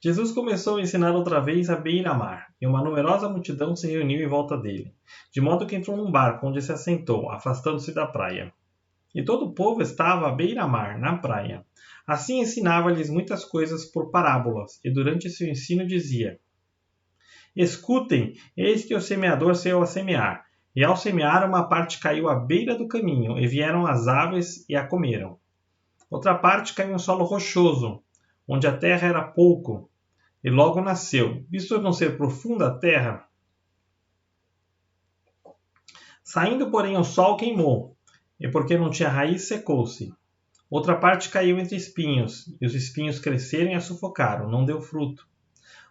Jesus começou a ensinar outra vez à beira-mar, e uma numerosa multidão se reuniu em volta dele, de modo que entrou num barco onde se assentou, afastando-se da praia. E todo o povo estava à beira-mar, na praia. Assim ensinava-lhes muitas coisas por parábolas, e durante seu ensino dizia: Escutem, eis que o semeador saiu a semear. E ao semear, uma parte caiu à beira do caminho, e vieram as aves e a comeram. Outra parte caiu em solo rochoso, onde a terra era pouco, e logo nasceu, visto não ser profunda a terra. Saindo, porém, o sol queimou, e porque não tinha raiz, secou-se. Outra parte caiu entre espinhos, e os espinhos cresceram e a sufocaram, não deu fruto.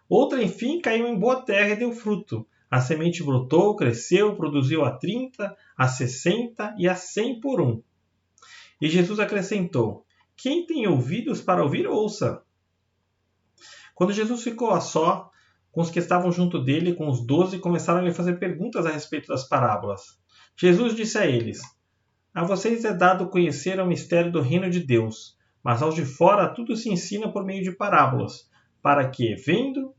Outra, enfim, caiu em boa terra e deu fruto. A semente brotou, cresceu, produziu a 30, a 60 e a 100 por um. E Jesus acrescentou: Quem tem ouvidos para ouvir, ouça. Quando Jesus ficou a só, com os que estavam junto dele, com os 12, começaram a lhe fazer perguntas a respeito das parábolas. Jesus disse a eles: A vocês é dado conhecer o mistério do reino de Deus, mas aos de fora tudo se ensina por meio de parábolas, para que, vendo,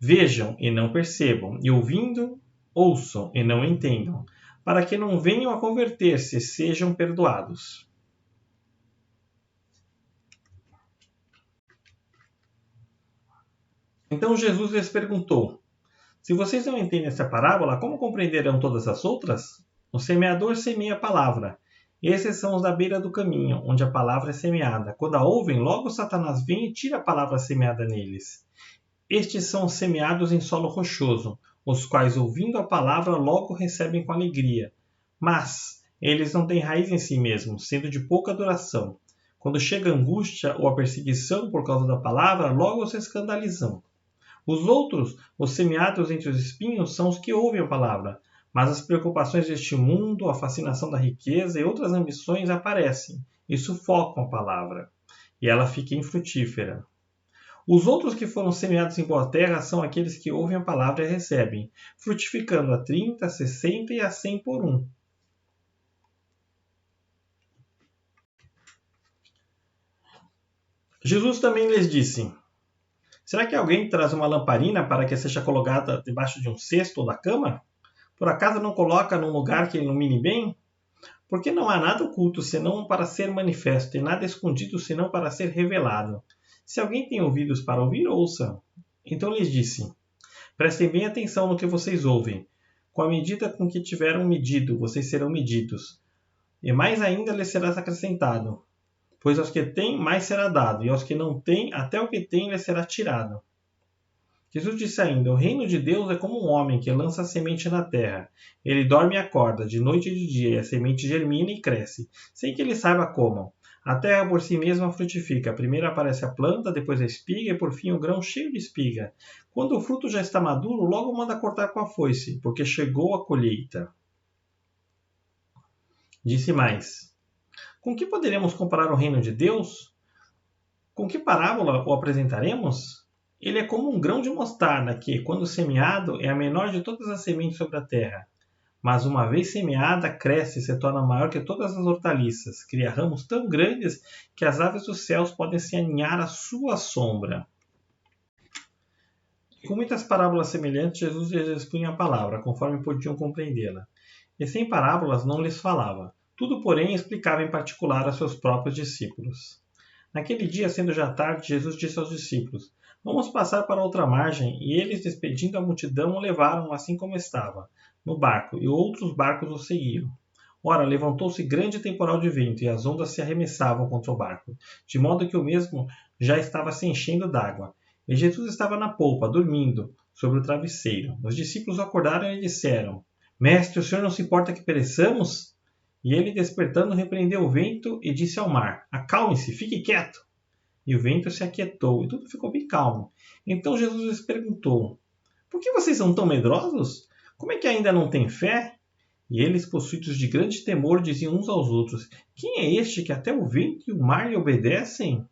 vejam e não percebam, e ouvindo, ouçam e não entendam, para que não venham a converter-se e sejam perdoados. Então Jesus lhes perguntou: Se vocês não entendem esta parábola, como compreenderão todas as outras? O semeador semeia a palavra. Esses são os da beira do caminho, onde a palavra é semeada. Quando a ouvem, logo Satanás vem e tira a palavra semeada neles. Estes são semeados em solo rochoso, os quais, ouvindo a palavra, logo recebem com alegria. Mas eles não têm raiz em si mesmos, sendo de pouca duração. Quando chega a angústia ou a perseguição por causa da palavra, logo se escandalizam. Os outros, os semeados entre os espinhos, são os que ouvem a palavra, mas as preocupações deste mundo, a fascinação da riqueza e outras ambições aparecem e sufocam a palavra, e ela fica infrutífera. Os outros que foram semeados em boa terra são aqueles que ouvem a palavra e recebem, frutificando a 30, a 60 e a 100 por um. Jesus também lhes disse: Será que alguém traz uma lamparina para que seja colocada debaixo de um cesto ou da cama? Por acaso não coloca num lugar que ilumine bem? Porque não há nada oculto senão para ser manifesto, e nada escondido senão para ser revelado. Se alguém tem ouvidos para ouvir, ouça. Então lhes disse: Prestem bem atenção no que vocês ouvem. Com a medida com que tiveram medido, vocês serão medidos. E mais ainda lhes será acrescentado. Pois aos que têm, mais será dado, e aos que não têm, até o que têm lhes será tirado. Jesus disse ainda: O reino de Deus é como um homem que lança a semente na terra. Ele dorme e acorda, de noite e de dia, e a semente germina e cresce, sem que ele saiba como. A terra por si mesma frutifica. Primeiro aparece a planta, depois a espiga e por fim o grão cheio de espiga. Quando o fruto já está maduro, logo manda cortar com a foice, porque chegou a colheita. Disse mais: Com que poderemos comparar o reino de Deus? Com que parábola o apresentaremos? Ele é como um grão de mostarda que, quando semeado, é a menor de todas as sementes sobre a terra. Mas uma vez semeada, cresce e se torna maior que todas as hortaliças, cria ramos tão grandes que as aves dos céus podem se aninhar à sua sombra. Com muitas parábolas semelhantes, Jesus lhes expunha a palavra, conforme podiam compreendê-la. E sem parábolas não lhes falava. Tudo, porém, explicava em particular a seus próprios discípulos. Naquele dia, sendo já tarde, Jesus disse aos discípulos: Vamos passar para outra margem. E eles, despedindo a multidão, o levaram assim como estava, no barco, e outros barcos o seguiram. Ora, levantou-se grande temporal de vento, e as ondas se arremessavam contra o barco, de modo que o mesmo já estava se enchendo d'água. E Jesus estava na polpa, dormindo, sobre o travesseiro. Os discípulos acordaram e lhe disseram: Mestre, o senhor não se importa que pereçamos? E ele, despertando, repreendeu o vento e disse ao mar: Acalme-se, fique quieto. E o vento se aquietou, e tudo ficou bem calmo. Então Jesus lhes perguntou: Por que vocês são tão medrosos? Como é que ainda não têm fé? E eles, possuídos de grande temor, diziam uns aos outros: Quem é este que até o vento e o mar lhe obedecem?